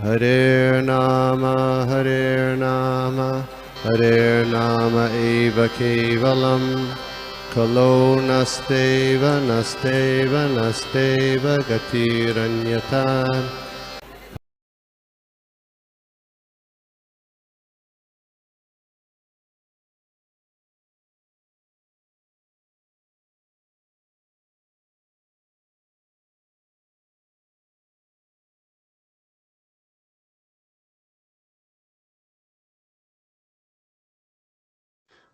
Hare Nama, Hare Nama eva kevalam, Kalo nasteva, nasteva, nasteva gatiranyata.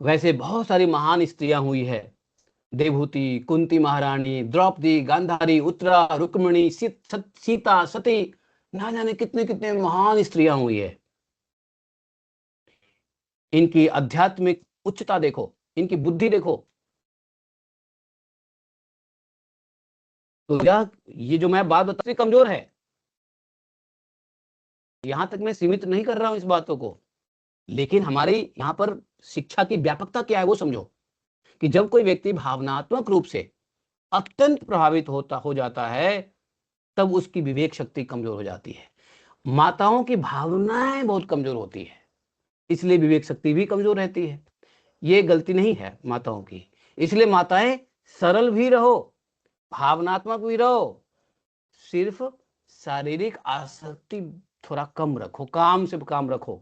वैसे बहुत सारी महान स्त्रियां हुई है। देवहूति, कुंती महारानी, द्रौपदी, गांधारी, उत्तरा, रुक्मिणी, सीता, सती, ना जाने कितने कितने महान स्त्रियां हुई है। इनकी आध्यात्मिक उच्चता देखो, इनकी बुद्धि देखो। तो ये जो मैं बात बता कमजोर है, यहां तक मैं सीमित नहीं कर रहा हूं इस बातों को, लेकिन हमारी यहाँ पर शिक्षा की व्यापकता क्या है वो समझो। कि जब कोई व्यक्ति भावनात्मक रूप से अत्यंत प्रभावित हो जाता है, तब उसकी विवेक शक्ति कमजोर हो जाती है। माताओं की भावनाएं बहुत कमजोर होती है, इसलिए विवेक शक्ति भी कमजोर रहती है। ये गलती नहीं है माताओं की। इसलिए माताएं सरल भी रहो, भावनात्मक भी रहो, सिर्फ शारीरिक आसक्ति थोड़ा कम रखो, काम से काम रखो।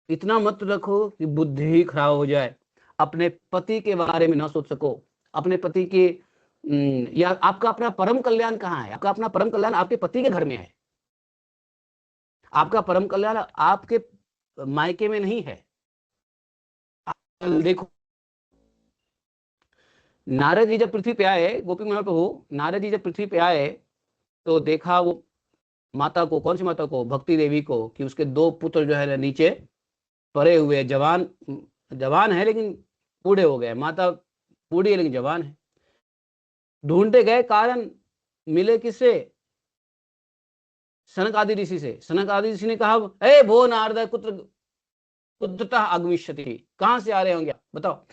इतना मत रखो कि बुद्धि ही खराब हो जाए, अपने पति के बारे में ना सोच सको, अपने पति के या आपका अपना परम कल्याण कहाँ है? आपका अपना परम कल्याण आपके पति के घर में है। आपका परम कल्याण आपके मायके में नहीं है। देखो, नारद जी जब पृथ्वी पे आए, गोपी महाप्रभु नारद जी जब पृथ्वी पे आए, तो देखा वो माता को, कौन सी माता को? भक्ति देवी को, कि उसके दो पुत्र जो है नीचे पड़े हुए, जवान जवान है लेकिन बूढ़े हो गए। माता बूढ़ी है लेकिन जवान है। ढूंढते गए कारण, मिले किससे? सनक आदि ऋषि से। सनक आदि ऋषि ने कहा, ए भो नारद कुत्र कुत्रतः आगमिष्यति, कहां से आ रहे होंगे बताओ?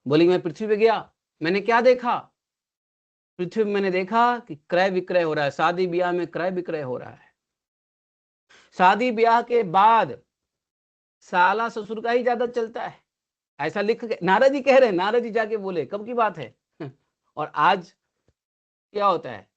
बोली, मैं पृथ्वी पे गया, मैंने क्या देखा? पृथ्वी में मैंने देखा कि क्रय विक्रय हो रहा है, शादी ब्याह में क्रय विक्रय हो रहा है। शादी ब्याह के बाद साला ससुर का ही ज्यादा चलता है, ऐसा लिख के नारद जी कह रहे हैं। नारद जी जाके बोले, कब की बात है? और आज क्या होता है?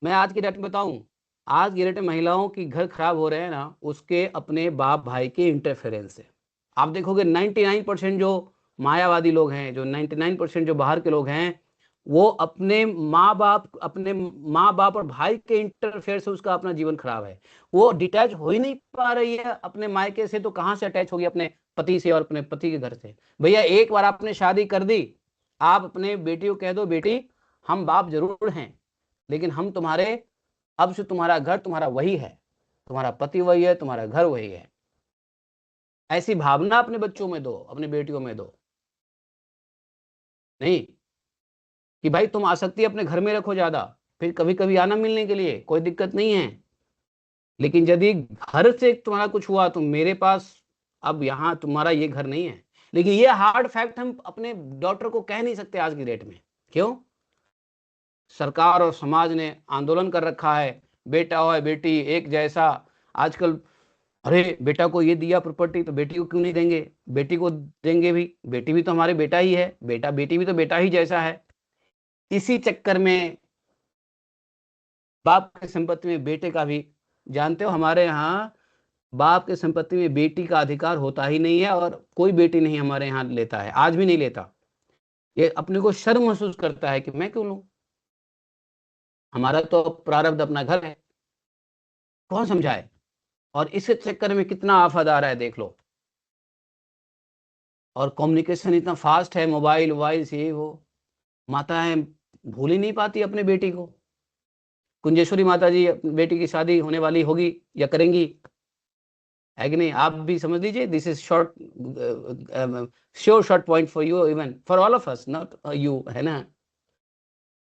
मैं आज की डेट में बताऊं, आज की डेट में महिलाओं की घर खराब हो रहे हैं ना, उसके अपने बाप भाई के इंटरफेरेंस से। आप देखोगे 99% जो मायावादी लोग हैं, जो 99% जो बाहर के लोग हैं, वो अपने माँ बाप और भाई के इंटरफेयर से उसका अपना जीवन खराब है। वो डिटैच हो ही नहीं पा रही है अपने मायके से, तो कहां से अटैच होगी अपने पति से और अपने पति के घर से? भैया, एक बार आपने शादी कर दी, आप अपने बेटी को कह दो, बेटी हम बाप जरूर हैं, लेकिन हम तुम्हारे, अब से तुम्हारा घर तुम्हारा वही है, तुम्हारा पति वही है, तुम्हारा घर वही है। ऐसी भावना अपने बच्चों में दो, अपने बेटियों में दो। नहीं कि भाई तुम आसक्ति अपने घर में रखो ज्यादा, फिर कभी कभी आना मिलने के लिए, कोई दिक्कत नहीं है। लेकिन यदि घर से तुम्हारा कुछ हुआ तो मेरे पास, अब यहाँ तुम्हारा ये घर नहीं है। लेकिन ये हार्ड फैक्ट हम अपने डॉक्टर को कह नहीं सकते आज की डेट में। क्यों? सरकार और समाज ने आंदोलन कर रखा है, बेटा हो बेटी एक जैसा। आजकल, अरे बेटा को ये दिया प्रॉपर्टी तो बेटी को क्यों नहीं देंगे? बेटी को देंगे भी, बेटी भी तो हमारे बेटा ही है, बेटा बेटी भी तो बेटा ही जैसा है। इसी चक्कर में बाप की संपत्ति में बेटे का भी, जानते हो हमारे यहाँ बाप की संपत्ति में बेटी का अधिकार होता ही नहीं है, और कोई बेटी नहीं हमारे यहाँ लेता है, आज भी नहीं लेता। ये अपने को शर्म महसूस करता है कि मैं क्यों लूं, हमारा तो प्रारब्ध अपना घर है, कौन समझाए? और इस चक्कर में कितना आफत आ रहा है देख लो। और कम्युनिकेशन इतना फास्ट है, मोबाइल वोबाइल से वो माताएं भूल ही नहीं पाती अपने बेटी को। कुंजेश्वरी माता जी बेटी की शादी होने वाली होगी या करेंगी, है कि नहीं? आप भी समझ लीजिए, this is short, sure short point for you, even for all of us, not you, है ना?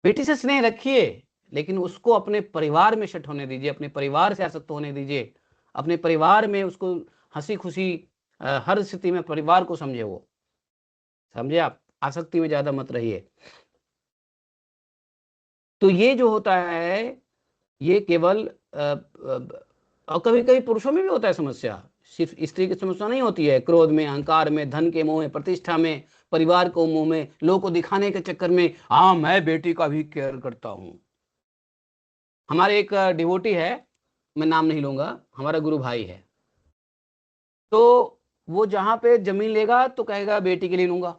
बेटी से स्नेह रखिए, लेकिन उसको अपने परिवार में सेट होने दीजिए, अपने परिवार से आसक्त होने दीजिए, अपने परिवार में उसको हंसी खुशी, हर स्थिति में परिवार को समझे, वो समझे। आप आसक्ति में ज्यादा मत रहिए। तो ये जो होता है, ये केवल और कभी कभी पुरुषों में भी होता है समस्या, सिर्फ स्त्री की समस्या नहीं होती है। क्रोध में, अहंकार में, धन के मोह में, प्रतिष्ठा में, परिवार को मोह में, लोगों को दिखाने के चक्कर में, हाँ मैं बेटी का भी केयर करता हूं। हमारे एक डिवोटी है, मैं नाम नहीं लूंगा, हमारा गुरु भाई है। तो वो जहां पे जमीन लेगा तो कहेगा बेटी के लिए लूंगा,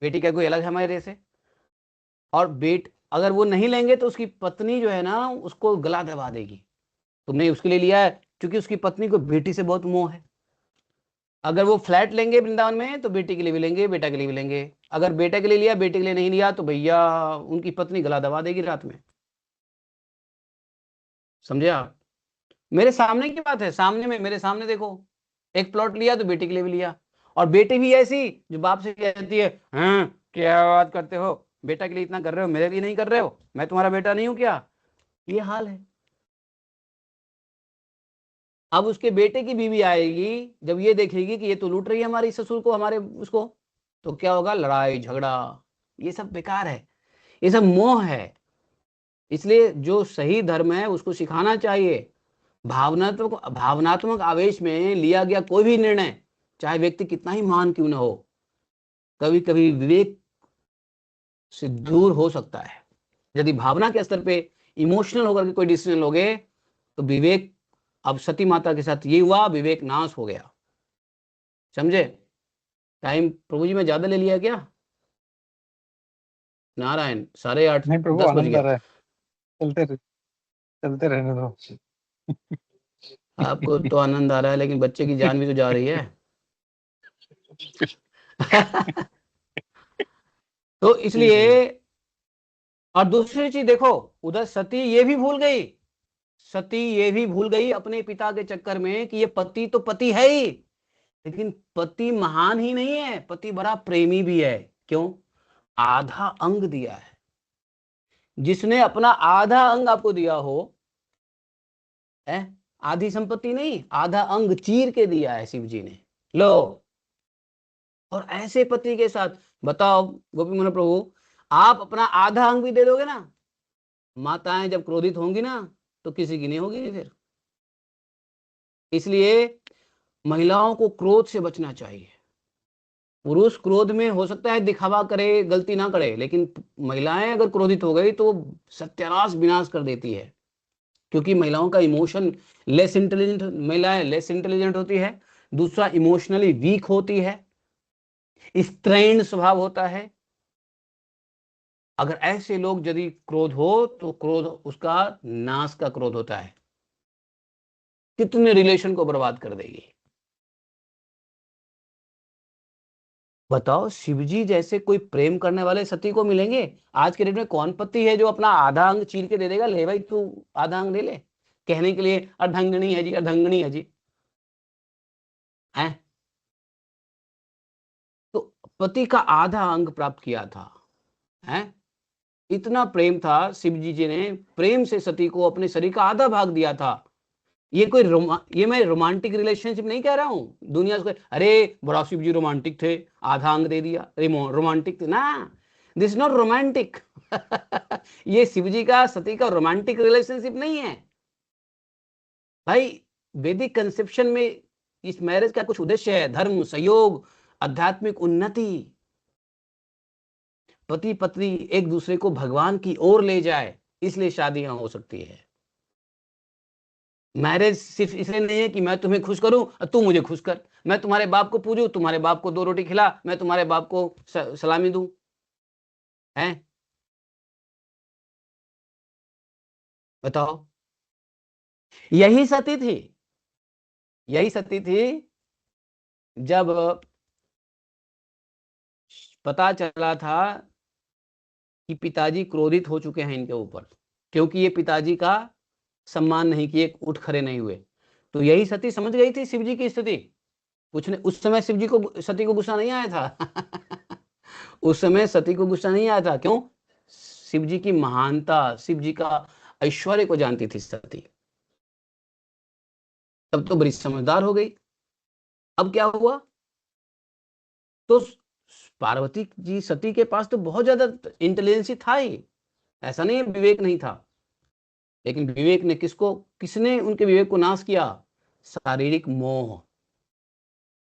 बेटी का कोई अलग है हमारे से। और अगर वो नहीं लेंगे तो उसकी पत्नी जो है ना उसको गला दबा देगी, तुमने उसके लिए लिया है, क्योंकि उसकी पत्नी को बेटी से बहुत मोह है। अगर वो फ्लैट लेंगे वृंदावन में तो बेटी के लिए भी लेंगे, बेटा के लिए भी लेंगे। अगर बेटा के लिए लिया, बेटे के लिए नहीं लिया, तो भैया उनकी पत्नी गला दबा देगी रात में। समझे आप? मेरे सामने की बात है, सामने में, मेरे सामने देखो, एक प्लॉट लिया तो बेटी के लिए भी लिया। और बेटी भी ऐसी जो बाप से कहती है, हाँ क्या बात करते हो, बेटा के लिए इतना कर रहे हो, मेरे लिए नहीं कर रहे हो, मैं तुम्हारा बेटा नहीं हूं क्या? ये हाल है। अब उसके बेटे की बीवी आएगी, जब ये देखेगी कि ये तो लूट रही है हमारी ससुर को, हमारे उसको, तो क्या होगा? लड़ाई झगड़ा। ये सब बेकार है, ये सब मोह है। इसलिए जो सही धर्म है उसको सिखाना चाहिए। भावनात्मक भावनात्मक आवेश में लिया गया कोई भी निर्णय, चाहे व्यक्ति कितना ही महान क्यों न हो, कभी कभी विवेक से दूर हो सकता है। यदि भावना के स्तर पे इमोशनल होकर के कोई डिसीजन लोगे तो विवेक, अब सती माता के साथ ये हुआ, विवेक नाश हो गया। समझे? टाइम प्रभु जी में ज्यादा ले लिया क्या? नारायण, 8:30, नहीं प्रभु, 10 बज आनंद आ गया। रहा है, चलते रहने दो। आपको तो आनंद आ रहा है, लेकिन बच्चे की जान भी तो जा रही है। तो इसलिए, और दूसरी चीज देखो, उधर सती ये भी भूल गई, सती ये भी भूल गई अपने पिता के चक्कर में कि ये पति तो पति है ही, लेकिन पति महान ही नहीं है, पति बड़ा प्रेमी भी है। क्यों? आधा अंग दिया है। जिसने अपना आधा अंग आपको दिया हो, है, आधी संपत्ति नहीं, आधा अंग चीर के दिया है शिव जी ने। लो, और ऐसे पति के साथ बताओ गोपी मोहन प्रभु, आप अपना आधा अंग भी दे दोगे ना, माताएं जब क्रोधित होंगी ना तो किसी की नहीं होगी फिर। इसलिए महिलाओं को क्रोध से बचना चाहिए। पुरुष क्रोध में हो सकता है दिखावा करे, गलती ना करे, लेकिन महिलाएं अगर क्रोधित हो गई तो सत्यानाश विनाश कर देती है। क्योंकि महिलाओं का इमोशन लेस इंटेलिजेंट, महिलाएं लेस इंटेलिजेंट होती है। दूसरा, इमोशनली वीक होती है, स्त्रैण स्वभाव होता है। अगर ऐसे लोग यदि क्रोध हो तो क्रोध उसका नाश का क्रोध होता है, कितने रिलेशन को बर्बाद कर देगी। बताओ, शिवजी जैसे कोई प्रेम करने वाले सती को मिलेंगे? आज के डेट में कौन पति है जो अपना आधा अंग चीर के दे देगा, ले भाई तू आधा अंग ले ले, कहने के लिए अर्धांगिनी है जी, अर्धांगिनी है जी, है? तो पति का आधा अंग प्राप्त किया था, है? इतना प्रेम था, शिवजी जी ने प्रेम से सती को अपने शरीर का आधा भाग दिया था। ये कोई ये मैं रोमांटिक रिलेशनशिप नहीं कह रहा हूं। दुनिया से अरे बड़ा शिव जी रोमांटिक थे, आधा अंग दे दिया, रोमांटिक थे ना, दिस नॉट रोमांटिक। ये शिव जी का सती का रोमांटिक रिलेशनशिप नहीं है भाई। वैदिक कंसेप्शन में इस मैरिज का कुछ उद्देश्य है, धर्म, सहयोग, आध्यात्मिक उन्नति। पति पत्नी एक दूसरे को भगवान की ओर ले जाए, इसलिए शादियां हो सकती है। मैरिज सिर्फ इसलिए नहीं है कि मैं तुम्हें खुश करूं और तू मुझे खुश कर, मैं तुम्हारे बाप को पूजूं, तुम्हारे बाप को 2 रोटी खिला, मैं तुम्हारे बाप को सलामी दूं, है? बताओ, यही सती थी, यही सती थी जब पता चला था कि पिताजी क्रोधित हो चुके हैं इनके ऊपर, क्योंकि ये पिताजी का सम्मान नहीं किए, उठ खड़े नहीं हुए। तो यही सती समझ गई थी शिव जी की स्थिति। कुछ ने उस समय शिव जी को, सती को गुस्सा नहीं आया था। उस समय सती को गुस्सा नहीं आया था। क्यों? शिव जी की महानता, शिव जी का ऐश्वर्य को जानती थी सती। तब तो बड़ी समझदार हो गई। अब क्या हुआ? तो पार्वती जी, सती के पास तो बहुत ज्यादा इंटेलिजेंसी था ही, ऐसा नहीं है विवेक नहीं था। लेकिन विवेक ने किसने उनके विवेक को नाश किया? शारीरिक मोह।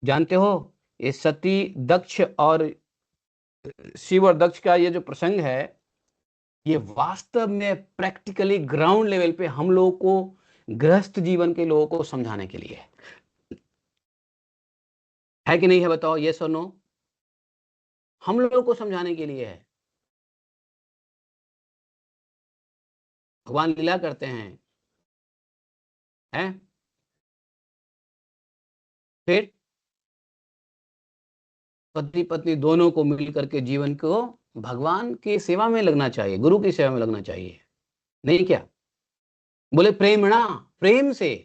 जानते हो, ये सती दक्ष और शिव और दक्ष का ये जो प्रसंग है, ये वास्तव में प्रैक्टिकली ग्राउंड लेवल पे हम लोगों को, गृहस्थ जीवन के लोगों को समझाने के लिए है कि नहीं है? बताओ, ये सुनो, हम लोगों को समझाने के लिए है। भगवान लीला करते हैं? फिर पति पत्नी दोनों को मिल करके जीवन को भगवान की सेवा में लगना चाहिए, गुरु की सेवा में लगना चाहिए, नहीं क्या? बोले प्रेमणा, प्रेम से,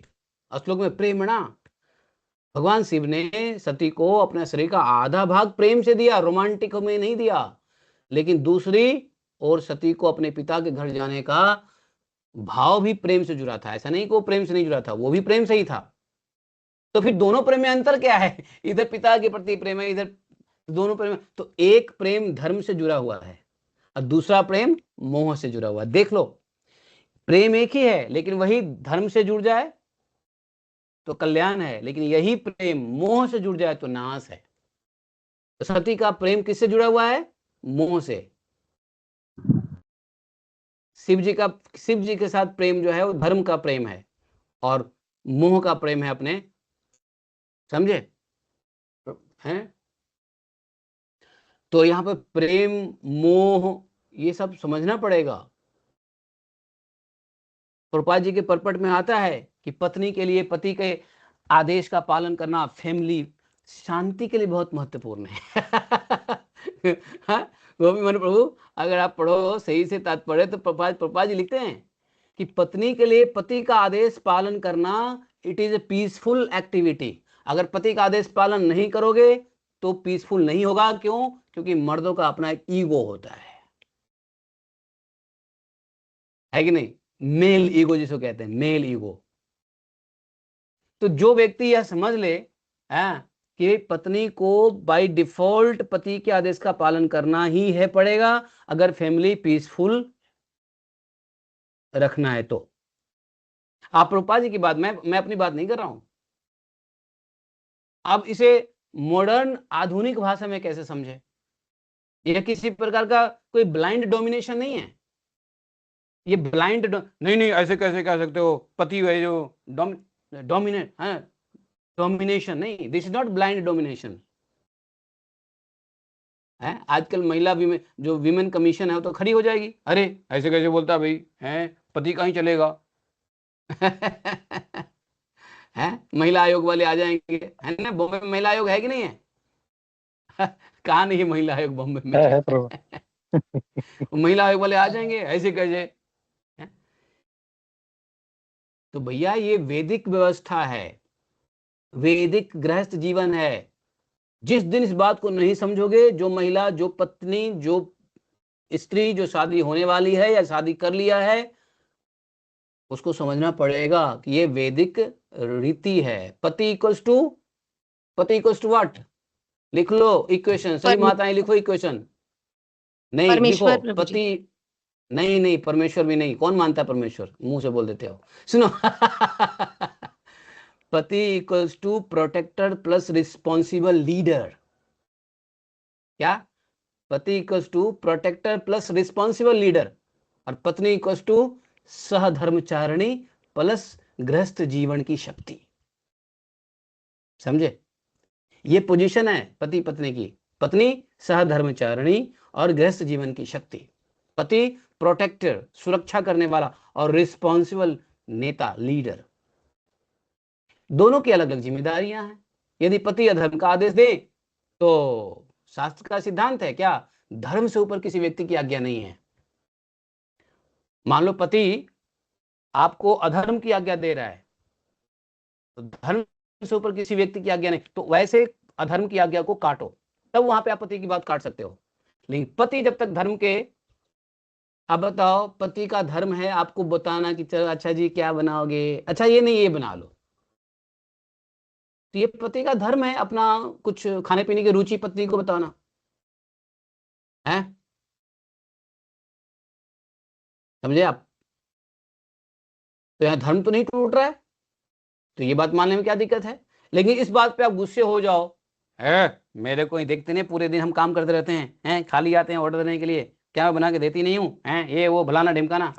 श्लोक में प्रेमणा। भगवान शिव ने सती को अपने शरीर का आधा भाग प्रेम से दिया, रोमांटिक में नहीं दिया। लेकिन दूसरी और सती को अपने पिता के घर जाने का भाव भी प्रेम से जुड़ा था। ऐसा नहीं कि वो प्रेम से नहीं जुड़ा था, वो भी प्रेम से ही था। तो फिर दोनों प्रेम में अंतर क्या है? इधर पिता के प्रति प्रेम है, इधर दोनों प्रेम। तो एक प्रेम धर्म से जुड़ा हुआ है और दूसरा प्रेम मोह से जुड़ा हुआ है। देख लो, प्रेम एक ही है, लेकिन वही धर्म से जुड़ जाए तो कल्याण है, लेकिन यही प्रेम मोह से जुड़ जाए तो नाश है। तो सती का प्रेम किससे जुड़ा हुआ है? मोह से। शिव जी के साथ प्रेम जो है वो धर्म का प्रेम है, और मोह का प्रेम है अपने, समझे हैं? तो यहाँ पे प्रेम, मोह, ये सब समझना पड़ेगा। प्रभुपाद जी के परपट में आता है कि पत्नी के लिए पति के आदेश का पालन करना फैमिली शांति के लिए बहुत महत्वपूर्ण है। हाँ, गोपी मन प्रभु, अगर आप पढ़ो सही से तात्पर्य, तो प्रभुपाद जी लिखते हैं कि पत्नी के लिए पति का आदेश पालन करना it is a peaceful activity. अगर पति का आदेश पालन नहीं करोगे तो पीसफुल नहीं होगा। क्यों? क्योंकि मर्दों का अपना एक ईगो होता है कि नहीं? मेल ईगो जिसको कहते हैं, मेल ईगो। तो जो व्यक्ति यह समझ ले कि पत्नी को बाय डिफॉल्ट पति के आदेश का पालन करना ही है पड़ेगा अगर फैमिली पीसफुल रखना है तो। आप प्रभुपाद जी की बात, मैं अपनी बात नहीं कर रहा हूं। अब इसे मॉडर्न आधुनिक भाषा में कैसे समझे? यह किसी प्रकार का कोई ब्लाइंड डोमिनेशन नहीं है। ये ब्लाइंड नहीं, नहीं, ऐसे कैसे कह सकते हो? पति है जो डोमिनेट है, डोमिनेशन नहीं, this is not blind domination है। आजकल महिला जो विमेन कमीशन है वो तो खड़ी हो जाएगी, अरे ऐसे कैसे बोलता भाई है, पति कहीं चलेगा। है, महिला आयोग वाले आ जाएंगे, है ना? बॉम्बे में महिला आयोग है कि नहीं है? कहा नहीं है महिला आयोग बॉम्बे में? है प्रभु। महिला आयोग वाले आ जाएंगे, ऐसे कैसे? तो भैया ये वैदिक व्यवस्था है, वैदिक गृहस्थ जीवन है। जिस दिन इस बात को नहीं समझोगे, जो महिला, जो पत्नी, जो स्त्री जो शादी होने वाली है या शादी कर लिया है, उसको समझना पड़ेगा कि ये वैदिक रीति है। पति इक्वल्स टू व्हाट? लिख लो इक्वेशन, सही माताएं लिखो इक्वेशन। नहीं लिखो, पति नहीं, नहीं परमेश्वर भी नहीं। कौन मानता है परमेश्वर? मुंह से बोल देते हो। सुनो, पति equals to protector plus responsible leader. क्या? पति equals to protector plus responsible leader, और पत्नी इक्वल्स टू सहधर्मचारिणी प्लस गृहस्थ जीवन की शक्ति। समझे? ये पोजीशन है पति पत्नी की। पत्नी सहधर्मचारिणी और गृहस्थ जीवन की शक्ति। पति प्रोटेक्टर, सुरक्षा करने वाला, और रिस्पॉन्सिबल नेता, लीडर। दोनों की अलग अलग जिम्मेदारियां हैं। यदि पति अधर्म का आदेश दे तो शास्त्र का सिद्धांत है क्या? धर्म से ऊपर किसी व्यक्ति की आज्ञा नहीं है। मान लो पति आपको अधर्म की आज्ञा दे रहा है, तो धर्म से ऊपर किसी व्यक्ति की आज्ञा नहीं, तो वैसे अधर्म की आज्ञा को काटो, तब वहां पे आप पति की बात काट सकते हो। लेकिन पति जब तक धर्म के, अब बताओ, पति का धर्म है आपको बताना कि चलो अच्छा जी क्या बनाओगे, अच्छा ये नहीं ये बना लो, तो ये पति का धर्म है अपना कुछ खाने पीने की रुचि पत्नी को बताना है। समझे आप? तो यहाँ धर्म तो नहीं टूट रहा है, तो ये बात मानने में क्या दिक्कत है। लेकिन इस बात पे आप गुस्से हो जाओ, है मेरे को ही देखते नहीं, पूरे दिन हम काम करते रहते हैं, खाली आते हैं ऑर्डर देने के लिए, क्या बना के देती नहीं हूँ, हैं ये वो भलाना ढिमकाना,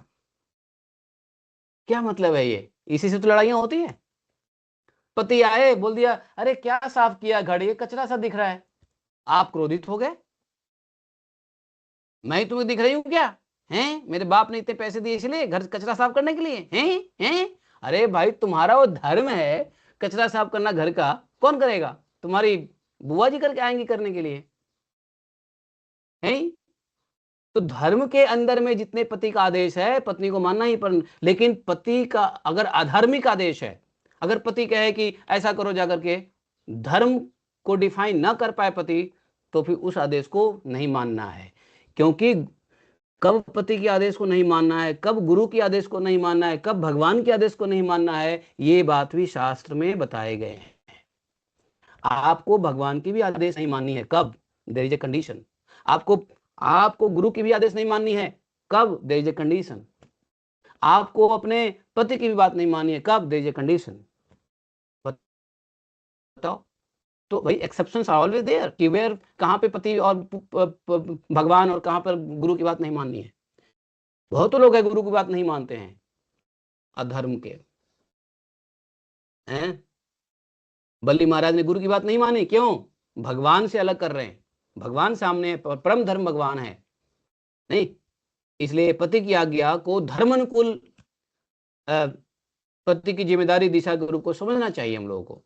क्या मतलब है ये। इसी से तो लड़ाइयां होती है। पति आए बोल दिया अरे क्या साफ किया घर, ये कचरा सा दिख रहा है, आप क्रोधित हो गए, मैं तुम्हें दिख रही हूँ क्या, हैं मेरे बाप ने इतने पैसे दिए इसलिए घर कचरा साफ करने के लिए, हैं अरे भाई तुम्हारा वो धर्म है कचरा साफ करना घर का, कौन करेगा, तुम्हारी बुआ जी करके आएंगी करने के लिए, हैं। तो धर्म के अंदर में जितने पति का आदेश है पत्नी को मानना ही पर, लेकिन पति का अगर अधार्मिक आदेश है, अगर पति कहे कि ऐसा करो जाकर के, धर्म को डिफाइन ना कर पाए पति, तो फिर उस आदेश को नहीं मानना है। क्योंकि कब पति के आदेश को नहीं मानना है, कब गुरु के आदेश को नहीं मानना है, कब भगवान के आदेश को नहीं मानना है, ये बात भी शास्त्र में बताए गए हैं। आपको भगवान की भी आदेश नहीं माननी है, कब, देयर इज ए कंडीशन। आपको गुरु की भी आदेश नहीं माननी है, कब, देयर इज ए कंडीशन। आपको अपने पति की भी बात नहीं माननी है, कब, देयर इज ए कंडीशन। बताओ। तो भाई एक्सेप्शंस आर ऑलवेज देयर, कि वेयर कहाँ पे पति और भगवान और कहाँ पर गुरु की बात नहीं माननी है। बहुत लोग हैं गुरु की बात नहीं मानते हैं, अधर्म के हैं। बल्ली महाराज ने गुरु की बात नहीं मानी, क्यों, भगवान से अलग कर रहे हैं, भगवान सामने, परम धर्म भगवान है नहीं, इसलिए पति की आज्ञा को धर्मानुकूल पति की जिम्मेदारी दिशा के रूप को समझना चाहिए हम लोगों को।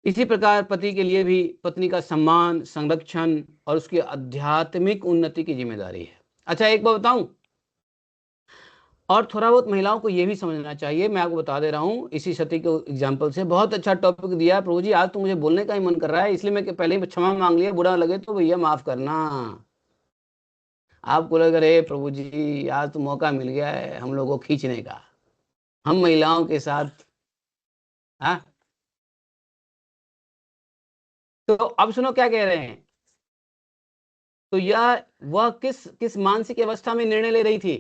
इसी प्रकार पति के लिए भी पत्नी का सम्मान, संरक्षण और उसकी आध्यात्मिक उन्नति की जिम्मेदारी है। अच्छा एक बात बताऊं, और थोड़ा बहुत महिलाओं को यह भी समझना चाहिए, मैं आपको बता दे रहा हूं इसी सती के एग्जाम्पल से। बहुत अच्छा टॉपिक दिया प्रभु जी, आज तो मुझे बोलने का ही मन कर रहा है, इसलिए मैं पहले ही क्षमा मांग लिया, बुरा लगे तो भैया माफ करना। आपको लग रहे प्रभु जी आज तो मौका मिल गया है हम लोगों को खींचने का, हम महिलाओं के साथ। हाँ तो अब सुनो क्या कह रहे हैं। तो यह वह किस मानसिक अवस्था में निर्णय ले रही थी,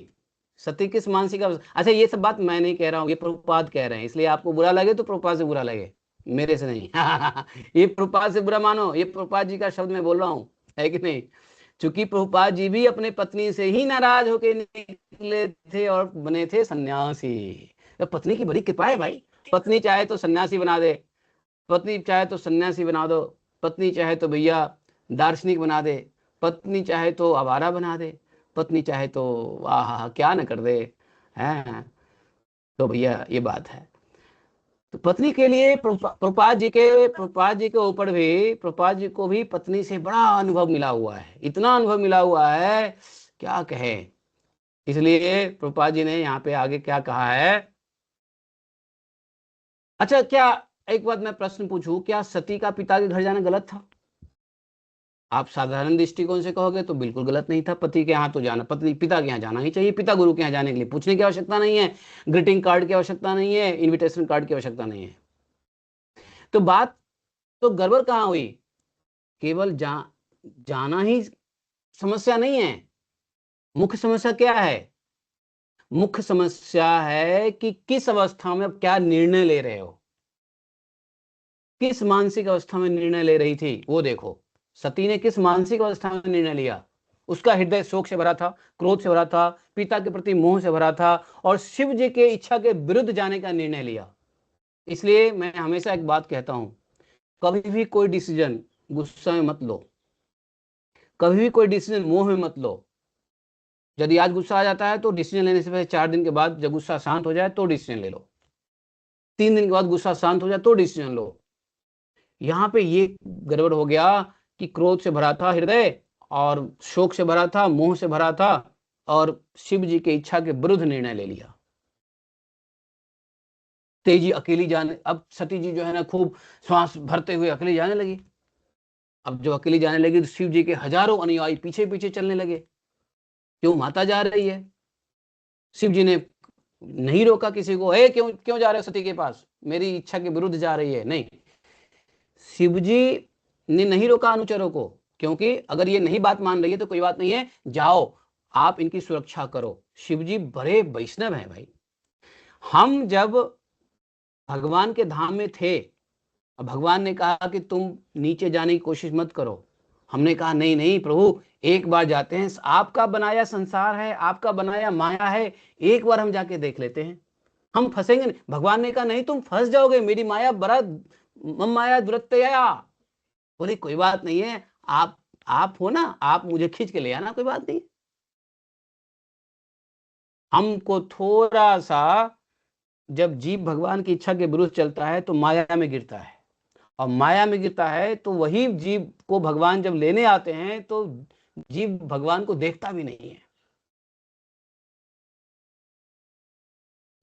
सती किस मानसिक अवस्था। अच्छा ये सब बात मैं नहीं कह रहा हूँ, ये प्रभुपाद कह रहे हैं, इसलिए आपको बुरा लगे तो प्रभुपाद से बुरा लगे, मेरे से नहीं। ये प्रभुपाद से बुरा मानो, ये प्रभुपाद जी का शब्द मैं बोल रहा हूँ, है कि नहीं। चूंकि प्रभुपाद जी भी अपने पत्नी से ही नाराज होके निकले थे और बने थे सन्यासी। तो पत्नी की बड़ी कृपा है भाई, पत्नी चाहे तो सन्यासी बना दे, पत्नी चाहे तो सन्यासी बना दो, पत्नी चाहे तो भैया दार्शनिक बना दे, पत्नी चाहे तो आवारा बना दे, पत्नी चाहे तो आह क्या न कर दे, हैं। तो भैया ये बात है। तो पत्नी के लिए प्रभुपाद जी के ऊपर भी, प्रभुपाद जी को भी पत्नी से बड़ा अनुभव मिला हुआ है, इतना अनुभव मिला हुआ है क्या कहे। इसलिए प्रभुपाद जी ने यहाँ पे आगे क्या कहा है। अच्छा क्या, एक बात मैं प्रश्न पूछूं, क्या सती का पिता के घर जाना गलत था। आप साधारण दृष्टिकोण से कहोगे तो बिल्कुल गलत नहीं था, पति के यहाँ तो जाना, पत्नी पिता के यहाँ जाना ही चाहिए, पिता गुरु के यहाँ जाने के लिए पूछने की आवश्यकता नहीं है, ग्रीटिंग कार्ड की आवश्यकता नहीं है, इनविटेशन कार्ड की आवश्यकता नहीं है। तो बात तो गड़बड़ कहाँ हुई, केवल जाना ही समस्या नहीं है। मुख्य समस्या क्या है, मुख्य समस्या है कि किस अवस्था में क्या निर्णय ले रहे हो, किस मानसिक अवस्था में निर्णय ले रही थी वो देखो। सती ने किस मानसिक अवस्था में निर्णय लिया, उसका हृदय शोक से भरा था, क्रोध से भरा था, पिता के प्रति मोह से भरा था, और शिव जी के इच्छा के विरुद्ध जाने का निर्णय लिया। इसलिए मैं हमेशा एक बात कहता हूं, कभी भी कोई डिसीजन गुस्सा में मत लो, कभी भी कोई डिसीजन मोह में मत लो। यदि आज गुस्सा आ जाता है तो डिसीजन लेने से पहले 4 दिन के बाद जब गुस्सा शांत हो जाए तो डिसीजन ले लो, 3 दिन के बाद गुस्सा शांत हो जाए तो डिसीजन लो। यहाँ पे ये गड़बड़ हो गया कि क्रोध से भरा था हृदय, और शोक से भरा था, मोह से भरा था, और शिव जी की इच्छा के विरुद्ध निर्णय ले लिया। तेजी अकेली जाने, अब सती जी जो है ना खूब श्वास भरते हुए अकेली जाने लगी। अब जब अकेली जाने लगी तो शिव जी के हजारों अनुयायी पीछे पीछे चलने लगे, क्यों माता जा रही है। शिव जी ने नहीं रोका किसी को, क्यों क्यों जा रहे हो सती के पास, मेरी इच्छा के विरुद्ध जा रही है, नहीं। शिव जी ने नहीं रोका अनुचरों को, क्योंकि अगर ये नहीं बात मान रही है तो कोई बात नहीं है, जाओ आप इनकी सुरक्षा करो। शिव जी बड़े वैष्णव हैं भाई। हम जब भगवान के धाम में थे और भगवान ने कहा कि तुम नीचे जाने की कोशिश मत करो, हमने कहा नहीं नहीं प्रभु, एक बार जाते हैं, आपका बनाया संसार है, आपका बनाया माया है, एक बार हम जाके देख लेते हैं, हम फंसेंगे नहीं। भगवान ने कहा नहीं तुम फंस जाओगे, मेरी माया बड़ा मम माया दुरत्यया। बोले कोई बात नहीं है, आप हो ना, आप मुझे खींच के ले आना, कोई बात नहीं। हमको थोड़ा सा, जब जीव भगवान की इच्छा के विरुद्ध चलता है तो माया में गिरता है, और माया में गिरता है तो वही जीव को भगवान जब लेने आते हैं तो जीव भगवान को देखता भी नहीं है।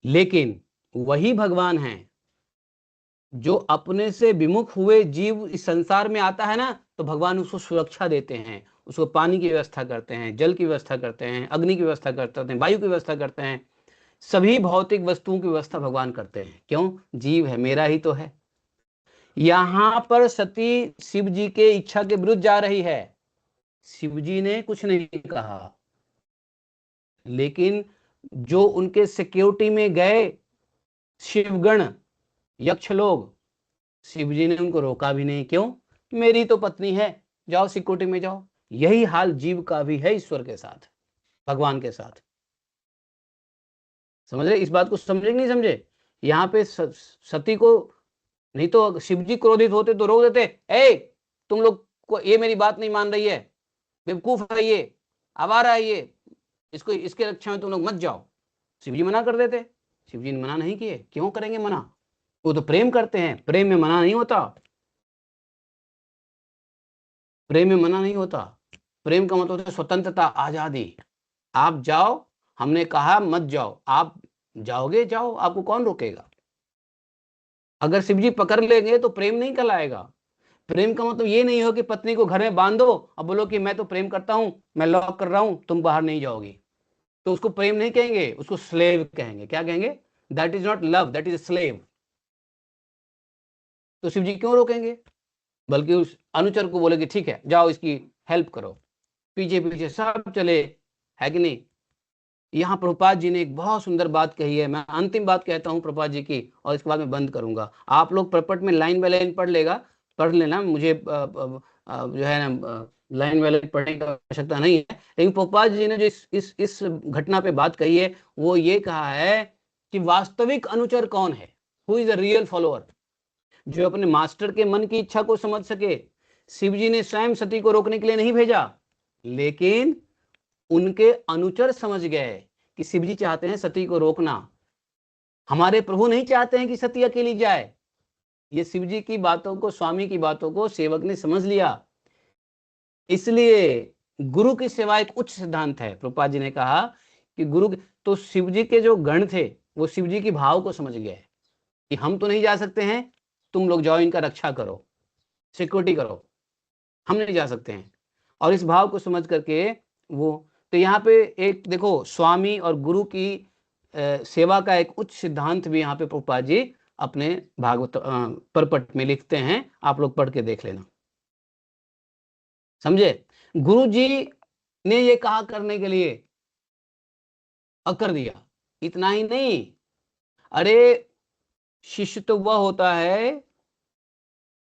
लेकिन वही भगवान है जो अपने से विमुख हुए जीव इस संसार में आता है ना, तो भगवान उसको सुरक्षा देते हैं, उसको पानी की व्यवस्था करते हैं, जल की व्यवस्था करते हैं, अग्नि की व्यवस्था करते हैं, वायु की व्यवस्था करते हैं, सभी भौतिक वस्तुओं की व्यवस्था भगवान करते हैं। क्यों? जीव है, मेरा ही तो है। यहां पर सती शिव जी के इच्छा के विरुद्ध जा रही है, शिव जी ने कुछ नहीं कहा, लेकिन जो उनके सिक्योरिटी में गए शिवगण, यक्ष लोग, शिव जी ने उनको रोका भी नहीं। क्यों? मेरी तो पत्नी है, जाओ सिक्योरिटी में जाओ। यही हाल जीव का भी है ईश्वर के साथ, भगवान के साथ। समझ रहे? इस बात को समझे कि नहीं समझे? यहाँ पे सती को, नहीं तो शिव जी क्रोधित होते तो रोक देते, ए तुम लोग को, ये मेरी बात नहीं मान रही है, बेवकूफ है ये, आवारा है ये, इसको, इसके रक्षा में तुम लोग मत जाओ। शिव जी मना कर देते। शिव जी ने मना नहीं किए। क्यों करेंगे मना? वो तो प्रेम करते हैं, प्रेम में मना नहीं होता, प्रेम में मना नहीं होता। प्रेम का मतलब होता है स्वतंत्रता, आजादी। आप जाओ, हमने कहा मत जाओ, आप जाओगे जाओ, आपको कौन रोकेगा? अगर शिव जी पकड़ लेंगे तो प्रेम नहीं कहलाएगा। प्रेम का मतलब ये नहीं हो कि पत्नी को घर में बांध दो और बोलो कि मैं तो प्रेम करता हूं, मैं लॉक कर रहा हूं, तुम बाहर नहीं जाओगी, तो उसको प्रेम नहीं कहेंगे, उसको स्लेव कहेंगे। क्या कहेंगे? That is not love, that is slave. तो शिव जी क्यों रोकेंगे? बल्कि उस अनुचर को बोले कि ठीक है जाओ इसकी हेल्प करो, पीछे पीछे सब चले, है कि नहीं? यहाँ प्रभुपाद जी ने एक बहुत सुंदर बात कही है, मैं अंतिम बात कहता हूँ प्रभुपाद जी की, और इसके बाद मैं बंद करूंगा। आप लोग प्रपट में लाइन बाय लाइन पढ़ लेना, मुझे जो है ना लाइन बाय लाइन पढ़ने की आवश्यकता नहीं है। लेकिन प्रभुपाद जी ने जो इस घटना पे बात कही है, वो ये कहा है कि वास्तविक अनुचर कौन है, who is the real follower, जो अपने मास्टर के मन की इच्छा को समझ सके। शिव जी ने स्वयं सती को रोकने के लिए नहीं भेजा, लेकिन उनके अनुचर समझ गए कि शिव जी चाहते हैं सती को रोकना। हमारे प्रभु नहीं चाहते हैं कि सती अकेली जाए। ये शिव जी की बातों को, स्वामी की बातों को सेवक ने समझ लिया। इसलिए गुरु की सेवा एक उच्च सिद्धांत है। प्रभुपाद जी ने कहा कि गुरु, तो शिव जी के जो गण थे वो शिव जी की भाव को समझ गए कि हम तो नहीं जा सकते हैं, तुम लोग जाओ, इनका रक्षा करो, सिक्योरिटी करो, हम नहीं जा सकते हैं। और इस भाव को समझ करके वो, तो यहाँ पे एक देखो, स्वामी और गुरु की सेवा का एक उच्च सिद्धांत भी यहाँ पे प्रभुपाद जी अपने भागवत परपट में लिखते हैं, आप लोग पढ़ के देख लेना। समझे? गुरु जी ने ये कहा करने के लिए और कर दिया। इतना ही नहीं, अरे शिष्य तो वह होता है,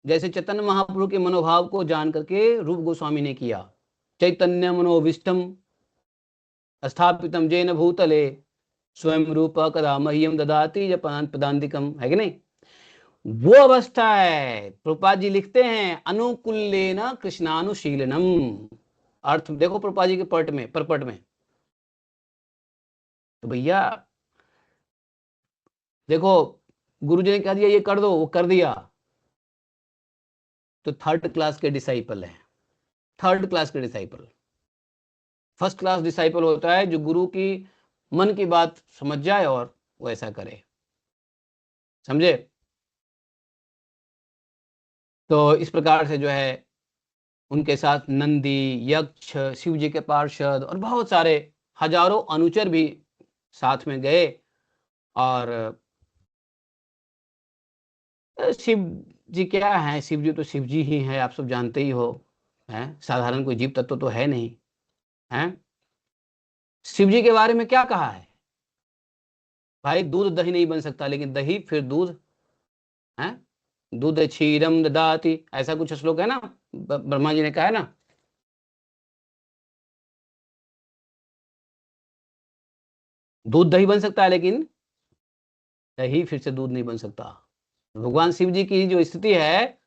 जैसे चैतन्य महाप्रभु के मनोभाव को जान करके रूप गोस्वामी ने किया, चैतन्य मनोविष्टम स्थापितम जैन भूतले स्वयं रूप कदा मह्यम ददाति जपान पदांतिकम, है कि नहीं? वो अवस्था है। प्रभुपाद जी लिखते हैं अनुकूलेन कृष्णानुशीलनम। अर्थ देखो प्रभुपाद जी के परपट में। तो भैया देखो, गुरु जी ने कह दिया ये कर दो, वो कर दिया, तो थर्ड क्लास के डिसाइपल है। थर्ड क्लास के डिसाइपल। फर्स्ट क्लास डिसाइपल होता है जो गुरु की मन की बात समझ जाए और वो ऐसा करे। समझे? तो इस प्रकार से जो है उनके साथ नंदी, यक्ष, शिव जी के पार्षद और बहुत सारे हजारों अनुचर भी साथ में गए। और शिव जी क्या है, शिव जी तो शिव जी ही है, आप सब जानते ही हो, हैं? साधारण कोई जीव तत्व तो है नहीं, हैं? शिव जी के बारे में क्या कहा है? भाई दूध दही नहीं बन सकता, लेकिन दही फिर दूध है। दूध क्षीरम ददाति, ऐसा कुछ श्लोक है ना, ब्रह्मा जी ने कहा है ना। दूध दही बन सकता है, लेकिन दही फिर से दूध नहीं बन सकता। भगवान शिव जी की जो स्थिति है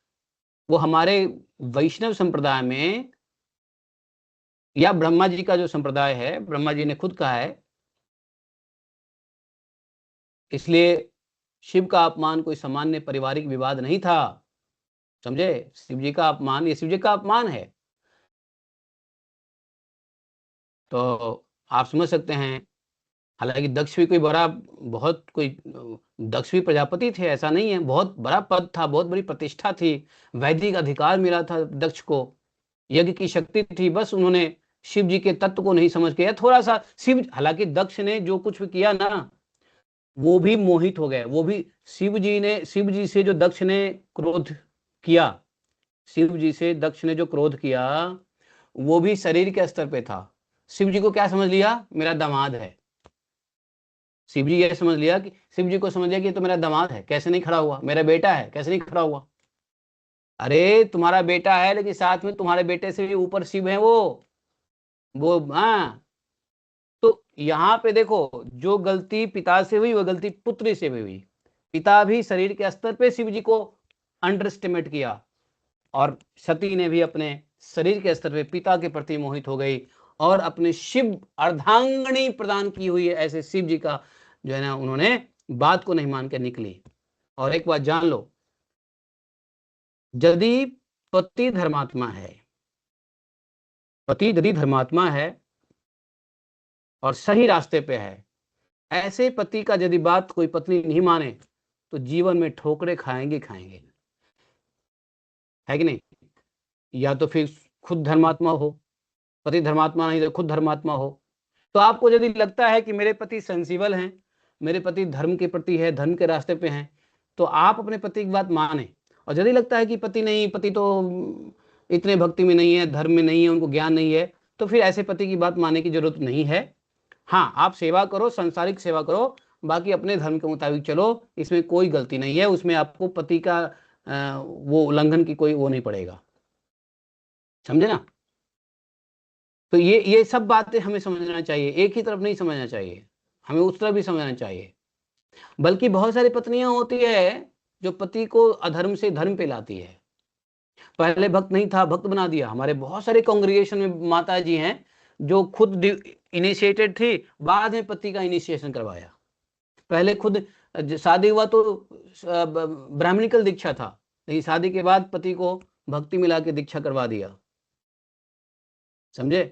वो हमारे वैष्णव संप्रदाय में, या ब्रह्मा जी का जो संप्रदाय है, ब्रह्मा जी ने खुद कहा है, इसलिए शिव का अपमान कोई सामान्य पारिवारिक विवाद नहीं था। समझे? शिव जी का अपमान, ये शिव जी का अपमान है। तो आप समझ सकते हैं। हालांकि दक्ष भी कोई बड़ा, बहुत कोई, दक्ष भी प्रजापति थे, ऐसा नहीं है, बहुत बड़ा पद था, बहुत बड़ी प्रतिष्ठा थी, वैदिक अधिकार मिला था दक्ष को, यज्ञ की शक्ति थी, बस उन्होंने शिव जी के तत्व को नहीं समझ के, थोड़ा सा शिव, हालांकि दक्ष ने जो कुछ भी किया ना, वो भी मोहित हो गए, वो भी शिव जी से जो दक्ष ने क्रोध किया, शिव जी से दक्ष ने जो क्रोध किया, वो भी शरीर के स्तर पे था। शिव जी को क्या समझ लिया? मेरा दामाद है। शिव जी ये समझ लिया कि, शिव जी को समझ लिया कि तो मेरा दामाद है, कैसे नहीं खड़ा हुआ, मेरा बेटा है, कैसे नहीं खड़ा हुआ। अरे तुम्हारा बेटा है, लेकिन साथ में तुम्हारे बेटे से भी ऊपर शिव है वो हाँ। तो यहाँ पे देखो, जो गलती पिता से हुई वो गलती पुत्री से भी हुई। पिता भी शरीर के स्तर पे शिव जी को अंडर एस्टिमेट किया, और सती ने भी अपने शरीर के स्तर पे पिता के प्रति मोहित हो गई, और अपने शिव अर्धांगनी प्रदान की हुई है ऐसे शिव जी का जो है ना, उन्होंने बात को नहीं मान के निकली। और एक बात जान लो, यदि पति धर्मात्मा है, पति यदि धर्मात्मा है और सही रास्ते पे है, ऐसे पति का यदि बात कोई पत्नी नहीं माने, तो जीवन में ठोकरे खाएंगे खाएंगे, है कि नहीं? या तो फिर खुद धर्मात्मा हो, पति धर्मात्मा नहीं तो खुद धर्मात्मा हो। तो आपको यदि लगता है कि मेरे पति सेंसिबल हैं, मेरे पति धर्म के प्रति है, धर्म के रास्ते पे हैं, तो आप अपने पति की बात माने। और यदि लगता है कि पति नहीं, पति तो इतने भक्ति में नहीं है, धर्म में नहीं है, उनको ज्ञान नहीं है, तो फिर ऐसे पति की बात मानने की जरूरत नहीं है। हाँ, आप सेवा करो, संसारिक सेवा करो, बाकी अपने धर्म के मुताबिक चलो, इसमें कोई गलती नहीं है, उसमें आपको पति का वो उल्लंघन की कोई वो नहीं पड़ेगा। समझे ना? तो ये सब बातें हमें समझना चाहिए, एक ही तरफ नहीं समझना चाहिए, हमें उस तरफ भी समझना चाहिए। बल्कि बहुत सारी पत्नियां होती है जो पति को अधर्म से धर्म पे लाती है। पहले भक्त नहीं था, भक्त बना दिया। हमारे बहुत सारे कांग्रेगेशन में माता जी हैं जो खुद इनिशिएटेड थी, बाद में पति का इनिशिएशन करवाया। पहले खुद शादी हुआ तो ब्राह्मणिकल दीक्षा था, लेकिन शादी के बाद पति को भक्ति मिला के दीक्षा करवा दिया। समझे?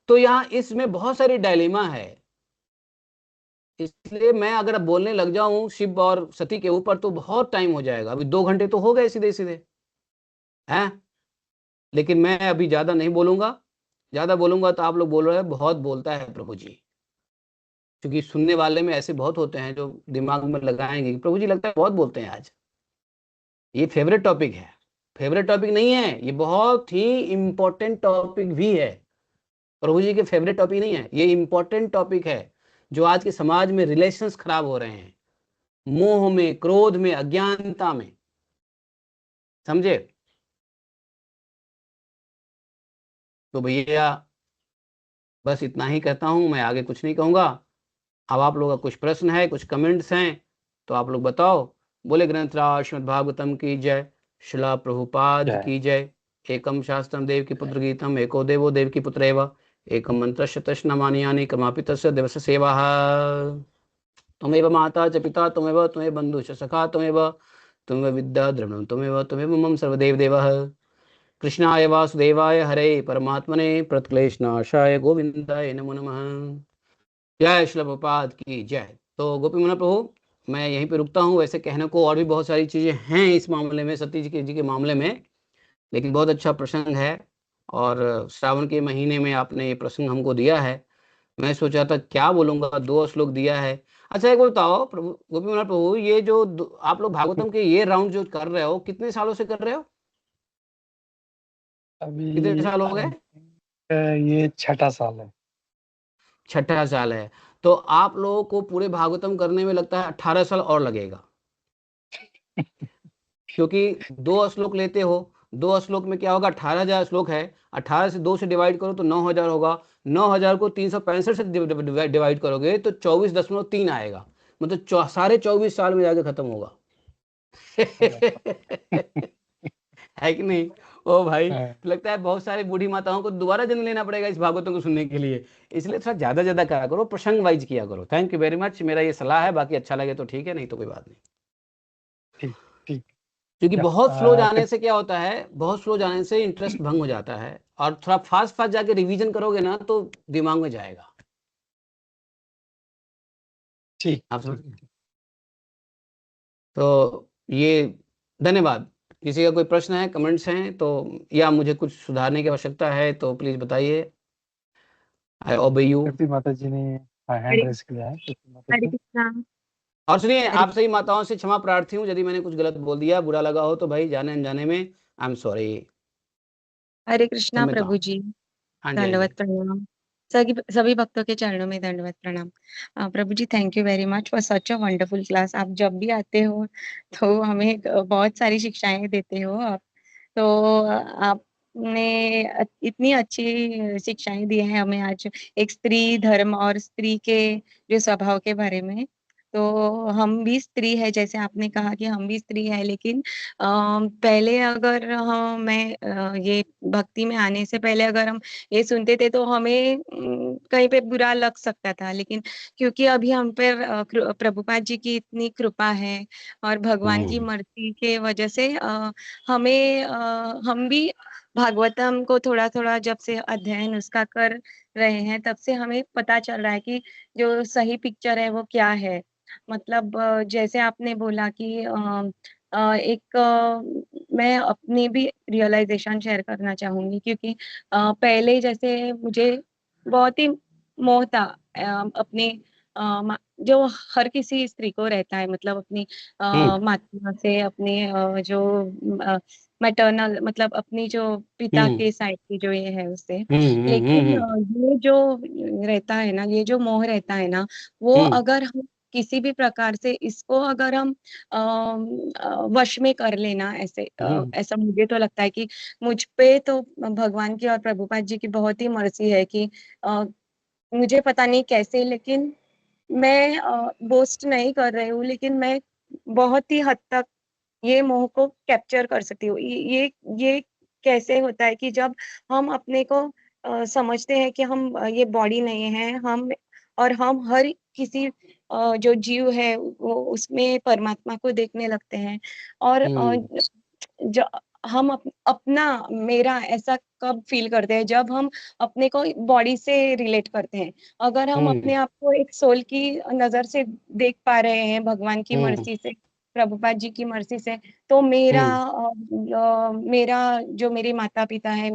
तो यहाँ इसमें बहुत सारी डायलेमा है, इसलिए मैं अगर बोलने लग जाऊं शिव और सती के ऊपर तो बहुत टाइम हो जाएगा। अभी 2 घंटे तो हो गए सीधे सीधे हैं, लेकिन मैं अभी ज्यादा नहीं बोलूंगा। ज्यादा बोलूंगा तो आप लोग बोल रहे हैं बहुत बोलता है प्रभु जी, क्योंकि सुनने वाले में ऐसे बहुत होते हैं जो दिमाग में लगाएंगे कि प्रभु जी लगता है बहुत बोलते हैं आज। ये फेवरेट टॉपिक है, फेवरेट टॉपिक नहीं है, ये बहुत ही इंपॉर्टेंट टॉपिक भी है। प्रभु जी के फेवरेट टॉपिक नहीं है, ये इंपॉर्टेंट टॉपिक है। जो आज के समाज में रिलेशंस खराब हो रहे हैं, मोह में, क्रोध में, अज्ञानता में। समझे? तो भैया बस इतना ही कहता हूं, मैं आगे कुछ नहीं कहूंगा। अब आप लोगों का कुछ प्रश्न है, कुछ कमेंट्स हैं, तो आप लोग बताओ। बोले ग्रंथराज श्रीमद् भागवतम की जय, शिला प्रभुपाद की जय। एकम शास्त्रम देव की पुत्र गीतम, एको देवो देव की पुत्र एव, एकम मंत्र शतश नमानि कमापि तस्य दिवस सेवा। त्वमेव माता च पिता त्वमेव, त्वमेव बंधु च सखा त्वमेव, त्वमेव विद्या द्रविणं त्वमेव, त्वमेव मम सर्वदेव देवः। कृष्णाय वासुदेवाय हरे परमात्मने प्रणतक्लेशनाशाय गोविंदाय नमो नमः। जय श्री प्रभुपाद की जय। तो गोपी मोहन प्रभु, मैं यहीं पे रुकता हूँ। वैसे कहने को और भी बहुत सारी चीजें हैं इस मामले में, सती जी के मामले में, लेकिन बहुत अच्छा प्रसंग है, और श्रावण के महीने में आपने ये प्रसंग हमको दिया है। मैं सोचा था क्या बोलूंगा, 2 श्लोक दिया है। अच्छा एक बात बताओ प्रभु, गोपी मोहन प्रभु, ये जो आप लोग भागवतम के ये राउंड जो कर रहे हो, कितने सालों से कर रहे हो? अभी कितने साल हो गए? ये 6ठा साल है। छठा साल है, तो आप लोगों को पूरे भागवतम करने में लगता है 18 साल और लगेगा, क्योंकि 2 श्लोक लेते हो, 2 श्लोक में क्या होगा, 18,000 श्लोक है, 18 से 2 से डिवाइड करो तो 9,000 होगा, 9,000 को 365 से डिवाइड करोगे तो 24.3 आएगा, मतलब साढ़े 24 साल में जाके खत्म होगा। है कि नहीं? ओ भाई, तो लगता है बहुत सारी बूढ़ी माताओं को दोबारा जन्म लेना पड़ेगा इस भागवतों को सुनने के लिए, इसलिए थोड़ा ज्यादा ज्यादा करा करो, प्रसंग वाइज किया करो। थैंक यू वेरी मच, मेरा ये सलाह है, बाकी अच्छा लगे तो ठीक है, नहीं तो कोई बात नहीं। ठीक ठीक। क्योंकि या, बहुत स्लो जाने से क्या होता है, बहुत स्लो जाने से इंटरेस्ट भंग हो जाता है, और थोड़ा फास्ट फास्ट जाके रिवीजन करोगे ना तो दिमाग में जाएगा। ठीक आप समझ ठीक। गए? तो ये धन्यवाद। किसी का कोई प्रश्न है, कमेंट्स हैं तो, या मुझे कुछ सुधारने की आवश्यकता है तो प्लीज बताइए। आई ओबे यू। कृति माता जी ने हैंड हरे रेस किया है, कृति माता हरे जी। कृष्णा। और सुनिए, हरे आप सभी माताओं से क्षमा प्रार्थी हूँ यदि मैंने कुछ गलत बोल दिया, बुरा लगा हो तो भाई जाने अनजाने में, आई एम सॉरी। हरे कृष्णा क्षम्यता। प्रभु जी, हाँ जी, हाँ दंडवत जी। प्रणाम। सभी सभी भक्तों के चरणों में दंडवत प्रणाम। प्रभु जी, thank you very much for such a wonderful class. आप जब भी आते हो तो हमें बहुत सारी शिक्षाएं देते हो आप। तो आपने इतनी अच्छी शिक्षाएं दी हैं हमें आज, एक स्त्री धर्म और स्त्री के जो स्वभाव के बारे में। तो हम भी स्त्री है, जैसे आपने कहा कि हम भी स्त्री है, लेकिन पहले अगर मैं ये भक्ति में आने से पहले अगर हम ये सुनते थे तो हमें कहीं पे बुरा लग सकता था, लेकिन क्योंकि अभी हम पर प्रभुपाद जी की इतनी कृपा है और भगवान की मर्जी के वजह से हमें हम भी भागवतम को थोड़ा थोड़ा जब से अध्ययन उसका कर रहे हैं, तब से हमें पता चल रहा है कि जो सही पिक्चर है वो क्या है। मतलब जैसे आपने बोला कि एक मैं अपनी भी रियलाइजेशन शेयर करना चाहूंगी, क्योंकि पहले जैसे मुझे बहुत ही मोह था अपने जो हर किसी स्त्री को रहता है, मतलब अपनी माता से, अपने जो मैटरनल मतलब अपनी जो पिता के साइड की जो ये है उससे। लेकिन ये जो रहता है ना, ये जो मोह रहता है ना, वो अगर हम किसी भी प्रकार से इसको अगर हम वश में कर लेना, ऐसे ऐसा मुझे तो लगता है कि मुझ पे तो भगवान की और प्रभुपाद जी की बहुत ही मर्जी है कि मुझे पता नहीं कैसे, लेकिन मैं बोस्ट नहीं कर रही हूँ, लेकिन मैं बहुत ही हद तक ये मोह को कैप्चर कर सकती हूँ। ये कैसे होता है कि जब हम अपने को समझते हैं कि हम ये बॉडी नहीं है, हम और हम हर किसी जो जीव है वो उसमें परमात्मा को देखने लगते हैं। और जो हम अपना मेरा ऐसा कब फील करते हैं, जब हम अपने को बॉडी से रिलेट करते हैं। अगर हम अपने आप को एक सोल की नजर से देख पा रहे हैं भगवान की मर्जी से, प्रभुपाद जी की मर्जी से, तो मेरा जो मेरे माता पिता है,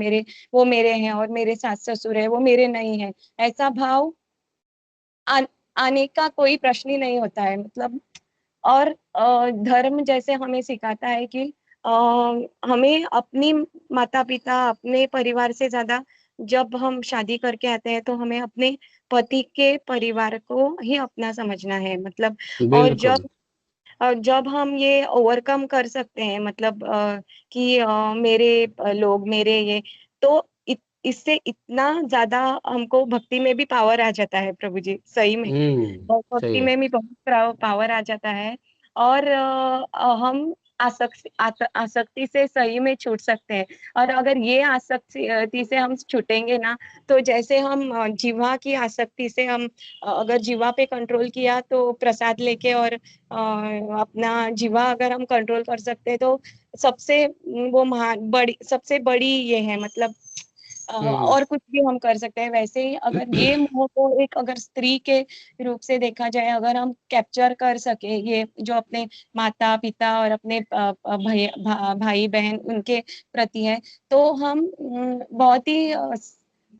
वो मेरे हैं और मेरे सास ससुर है वो मेरे नहीं है, ऐसा भाव आने का कोई प्रश्न ही नहीं होता है। मतलब और धर्म जैसे हमें सिखाता है कि अ, हमें अपनी माता पिता अपने परिवार से ज्यादा, जब हम शादी करके आते हैं तो हमें अपने पति के परिवार को ही अपना समझना है। मतलब और बिल्कुल। जब हम ये ओवरकम कर सकते हैं, मतलब कि मेरे लोग मेरे ये, तो इससे इतना ज्यादा हमको भक्ति में भी पावर आ जाता है प्रभु जी, सही में। और सही भक्ति है। में भी बहुत पावर आ जाता है, और हम आसक्ति से सही में छूट सकते हैं। और अगर ये आसक्ति से हम छूटेंगे ना, तो जैसे हम जीवा की आसक्ति से हम अगर जीवा पे कंट्रोल किया तो प्रसाद लेके, और अपना जीवा अगर हम कंट्रोल कर सकते हैं तो सबसे वो महान बड़ी सबसे बड़ी ये है, मतलब और कुछ भी हम कर सकते हैं। वैसे ही अगर ये मोह को एक अगर स्त्री के रूप से देखा जाए, अगर हम कैप्चर कर सके ये जो अपने माता पिता और अपने भाई बहन उनके प्रति है, तो हम बहुत ही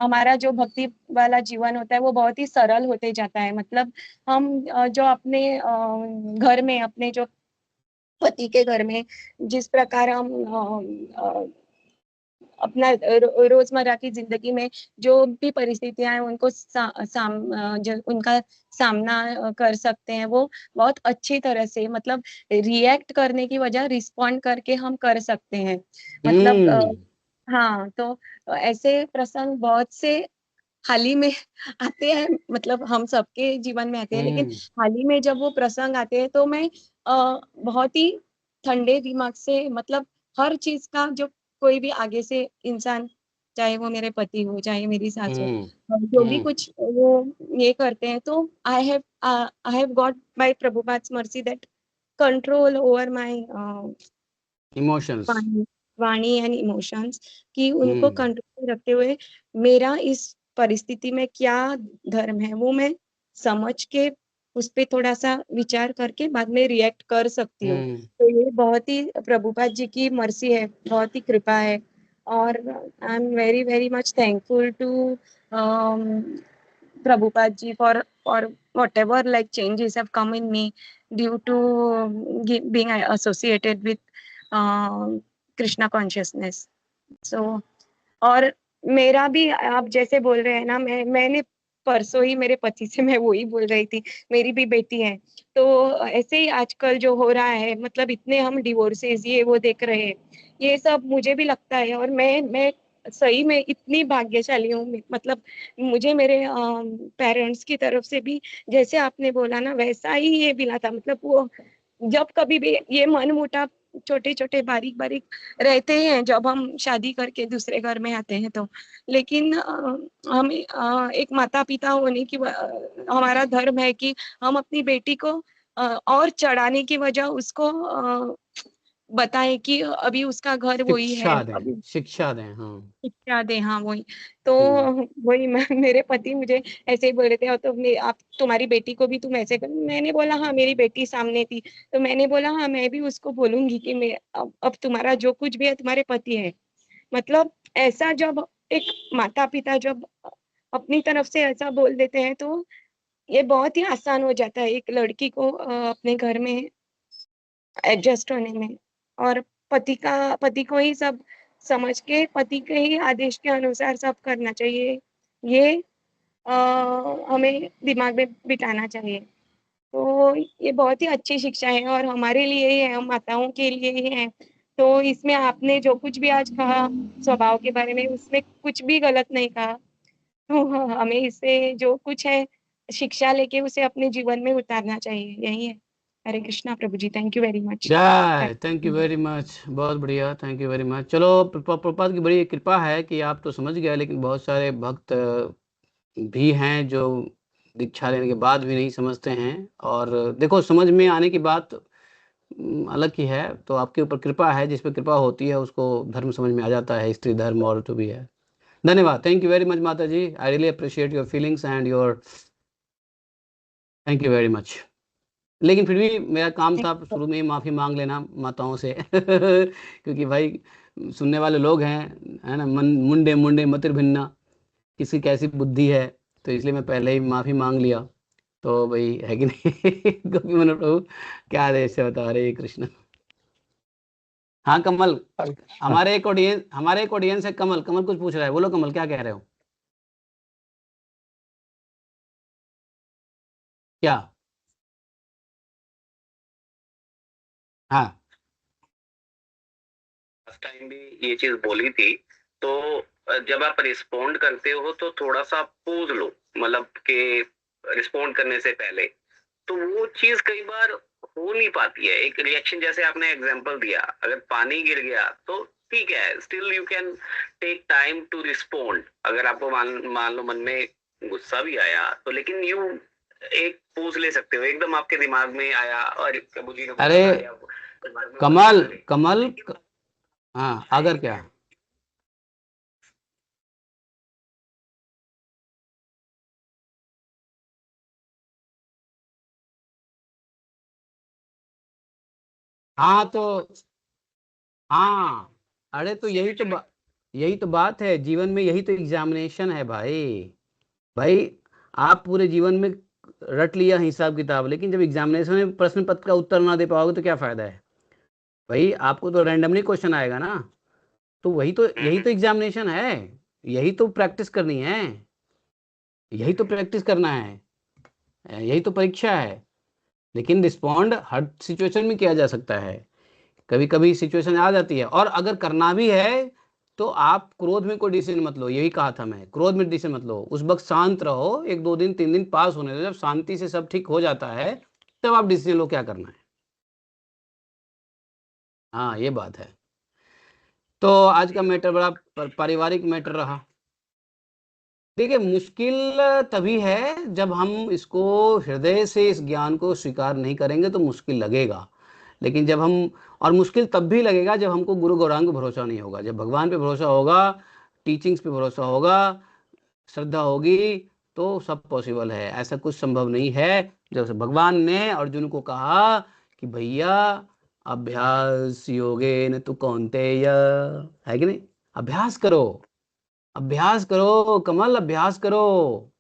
हमारा जो भक्ति वाला जीवन होता है वो बहुत ही सरल होते जाता है। मतलब हम जो अपने घर में, अपने जो पति के घर में जिस प्रकार हम अपना रोजमर्रा की जिंदगी में जो भी परिस्थितियां हैं उनको उनका सामना कर सकते हैं, वो बहुत अच्छी तरह से, मतलब रिएक्ट करने की वजह रिस्पॉन्ड करके हम कर सकते हैं। मतलब हाँ, तो ऐसे प्रसंग बहुत से हाल ही में आते हैं, मतलब हम सबके जीवन में आते हैं, लेकिन हाल ही में जब वो प्रसंग आते हैं तो मैं बहुत ही ठंडे दिमाग से, मतलब हर चीज का, जो कोई भी आगे से इंसान, चाहे वो मेरे पति हो चाहे मेरी सास हो, जो भी कुछ वो ये करते हैं, तो I have got by Prabhupada's mercy that control over my emotions. वाणी एंड इमोशंस, कि उनको कंट्रोल में रखते हुए मेरा इस परिस्थिति में क्या धर्म है वो मैं समझ के उस पे थोड़ा सा विचार करके बाद में रिएक्ट कर सकती हूँ। तो ये बहुत ही प्रभुपाद जी की मर्सी है, बहुत ही कृपा है, और I am very very much thankful to Prabhupada ji for whatever like changes have come in me due to being associated with Krishna consciousness. So और मेरा भी आप जैसे बोल रहे हैं ना, मैंने परसों ही मेरे पति से मैं वही बोल रही थी, मेरी भी बेटी है, तो ऐसे ही आजकल जो हो रहा है, मतलब इतने हम डिवोर्सेस ये वो देख रहे हैं, ये सब मुझे भी लगता है, और मैं सही में इतनी भाग्यशाली हूँ, मतलब मुझे मेरे पेरेंट्स की तरफ से भी जैसे आपने बोला ना वैसा ही ये मिला था, मतलब वो जब कभी भी ये मन मुटाव छोटे छोटे बारीक बारीक रहते हैं जब हम शादी करके दूसरे घर में आते हैं, तो लेकिन हम एक माता पिता होने की हमारा धर्म है कि हम अपनी बेटी को और चढ़ाने की वजह उसको बताएं कि अभी उसका घर वही है, अभी शिक्षा दें, हाँ शिक्षा दें, हाँ वही। तो वही मेरे पति मुझे ऐसे ही बोल रहे थे, और तो आप तुम्हारी बेटी को भी तुम ऐसे कर, मैंने बोला हाँ मेरी बेटी सामने थी, तो मैंने बोला हाँ मैं भी उसको बोलूंगी कि मैं अब तुम्हारा जो कुछ भी है तुम्हारे पति है। मतलब ऐसा जब एक माता पिता जब अपनी तरफ से ऐसा बोल देते हैं तो ये बहुत ही आसान हो जाता है एक लड़की को अपने घर में एडजस्ट होने में, और पति को ही सब समझ के पति के ही आदेश के अनुसार सब करना चाहिए, ये हमें दिमाग में बिठाना चाहिए। तो ये बहुत ही अच्छी शिक्षा है और हमारे लिए ही है, हम माताओं के लिए ही है। तो इसमें आपने जो कुछ भी आज कहा स्वभाव के बारे में, उसमें कुछ भी गलत नहीं कहा। तो हमें इससे जो कुछ है शिक्षा लेके उसे अपने जीवन में उतारना चाहिए, यही है। हरे कृष्णा प्रभु जी, थैंक यू वेरी मच। जय, थैंक यू वेरी मच, बहुत बढ़िया, थैंक यू वेरी मच। चलो, प्रभुपाद की बड़ी कृपा है कि आप तो समझ गए, लेकिन बहुत सारे भक्त भी हैं जो दीक्षा लेने के बाद भी नहीं समझते हैं, और देखो समझ में आने की बात अलग ही है, तो आपके ऊपर कृपा है, जिस पे कृपा होती है उसको धर्म समझ में आ जाता है, स्त्री धर्म और जो भी है। धन्यवाद, थैंक यू वेरी मच माता जी, I really appreciate your feelings and your, thank you very much. लेकिन फिर भी मेरा काम था शुरू में ही माफ़ी मांग लेना माताओं से क्योंकि भाई सुनने वाले लोग हैं, है ना, मुंडे मुंडे मतिर भिन्ना, किसी कैसी बुद्धि है, तो इसलिए मैं पहले ही माफ़ी मांग लिया। तो भाई है कि नहीं गोपी मन प्रभु, क्या आदेश है बताओ। हरे कृष्ण। हाँ कमल, हमारे एक ऑडियंस है, कमल कुछ पूछ रहा है, बोलो कमल, क्या कह रहे हो? क्या? हाँ, लास्ट टाइम भी ये चीज बोली थी, तो जब आप रिस्पोंड करते हो तो थोड़ा सा पॉज लो, मतलब कि रिस्पोंड करने से पहले, तो वो चीज कई बार हो नहीं पाती है। एक रिएक्शन, जैसे आपने एग्जांपल दिया, अगर पानी गिर गया तो ठीक है, still you can take time to respond. अगर आपको मान लो मन में गुस्सा भी आया तो, लेकिन यू एक पोज ले सकते हो, एकदम आपके दिमाग में आया और प्रभु जी ने अरे कमल हाँ, अगर क्या, हाँ तो हाँ, अरे तो यही तो बात है, जीवन में यही तो एग्जामिनेशन है भाई आप पूरे जीवन में रट लिया हिसाब किताब, लेकिन जब एग्जामिनेशन में प्रश्न पत्र का उत्तर ना दे पाओगे तो क्या फायदा है भाई, आपको तो रैंडमली क्वेश्चन आएगा ना। तो यही तो एग्जामिनेशन है, यही तो प्रैक्टिस करनी है, यही तो प्रैक्टिस करना है, यही तो परीक्षा है। लेकिन रिस्पॉन्ड हर सिचुएशन में किया जा सकता है, कभी कभी सिचुएशन आ जाती है, और अगर करना भी है तो आप क्रोध में कोई डिसीजन मत लो, यही कहा था मैं, क्रोध में डिसीजन मत लो, उस वक्त शांत रहो, 1-2 दिन 3 दिन पास होने दो, जब शांति से सब ठीक हो जाता है तब आप डिसीजन लो क्या करना है। हाँ ये बात है। तो आज का मैटर बड़ा पारिवारिक मैटर रहा। देखिए मुश्किल तभी है जब हम इसको हृदय से इस ज्ञान को स्वीकार नहीं करेंगे तो मुश्किल लगेगा, लेकिन जब हम, और मुश्किल तब भी लगेगा जब हमको गुरु गौरांग पे भरोसा नहीं होगा, जब भगवान पे भरोसा होगा, टीचिंग्स पे भरोसा होगा, श्रद्धा होगी, तो सब पॉसिबल है। ऐसा कुछ संभव नहीं है। जब भगवान ने अर्जुन को कहा कि भैया अभ्यास योगेन तु कौन्तेय, है कि नहीं, अभ्यास करो, अभ्यास करो कमल, अभ्यास करो।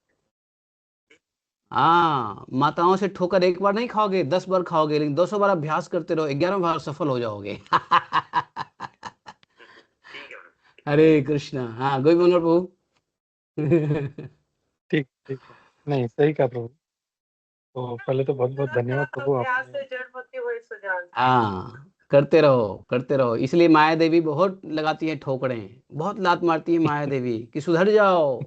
हाँ, माताओं से ठोकर एक बार नहीं खाओगे, 10 बार खाओगे, लेकिन 200 बार अभ्यास करते रहो, 11 बार सफल हो जाओगे। हरे कृष्णा। हाँ गोई मनोहर प्रभु। ठीक ठीक है, नहीं सही कहा प्रभु। तो पहले तो बहुत बहुत धन्यवाद प्रभु आपने। हाँ करते रहो, करते रहो, इसलिए माया देवी बहुत लगाती है ठोकरें, बहुत लात मारती है माया देवी कि सुधर जाओ,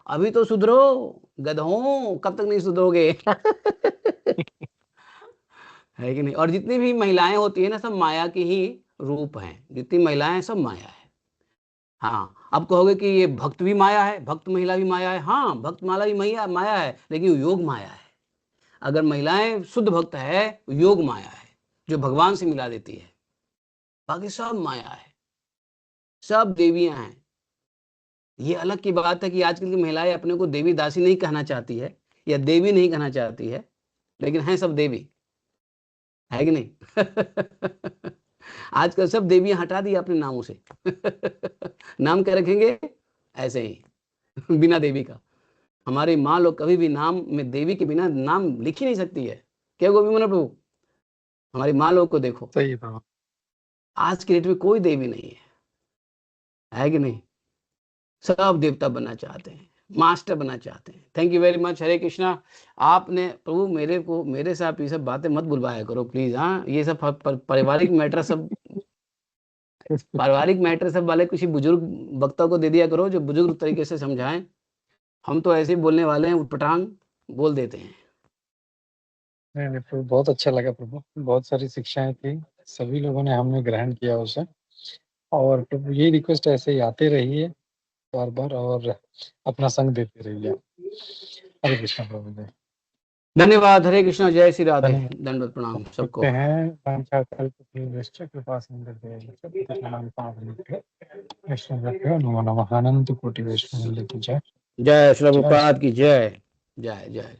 अभी तो सुधरो, गधों कब तक नहीं सुधरोगे। है कि नहीं। और जितनी भी महिलाएं होती है ना, सब माया की ही रूप हैं, जितनी महिलाएं हैं सब माया है। हाँ अब कहोगे कि ये भक्त भी माया है, भक्त महिला भी माया है, हाँ भक्त माला भी माया माया है, लेकिन योग माया है। अगर महिलाएं शुद्ध भक्त है, योग माया है जो भगवान से मिला देती है, बाकी सब माया है, सब देवियां हैं। ये अलग की बात है कि आजकल की महिलाएं अपने को देवी दासी नहीं कहना चाहती है, या देवी नहीं कहना चाहती है, लेकिन हैं सब देवी, है कि नहीं। आजकल सब देवियां हटा दी अपने नामों से। नाम क्या रखेंगे ऐसे ही, बिना देवी का। हमारी माँ लोग कभी भी नाम में देवी के बिना नाम लिख ही नहीं सकती है। क्या गोविंद प्रभु, हमारी माँ लोग को देखो, सही प्रभु। आज के डेट में कोई देवी नहीं है कि नहीं। सब देवता बनना चाहते हैं, मास्टर बनना चाहते हैं। Thank you very much. Hare Krishna. आपने प्रभु मेरे से आप ये सब बातें मत बुलवाया करो प्लीज। हाँ ये सब पारिवारिक मैटर सब पारिवारिक मैटर सब वाले किसी बुजुर्ग वक्ता को दे दिया करो जो बुजुर्ग तरीके से समझाएं। हम तो ऐसे ही बोलने वाले हैं, उटपटांग बोल देते हैं। नहीं नहीं प्रभु, बहुत अच्छा लगा प्रभु, बहुत सारी शिक्षाएं थी, सभी लोगों ने हमने ग्रहण किया उसे। और प्रभु ये रिक्वेस्ट ऐसे ही आते रहिए बार बार, और अपना संग देते रहिए। हरे कृष्ण प्रभु जी। धन्यवाद। हरे कृष्णा। जय श्री राधे। धन्यवाद। दंडवत प्रणाम सबको। सकते हैं वांछाकल्पतरुभ्यश्च कृपा सिन्धुभ्यश्च पतितानां पावनेभ्यो वैष्णवेभ्यो नमो नमः। अनंत कोटि वैष्णव की जय। जय श्री प्रभुपाद की जय। जय जय।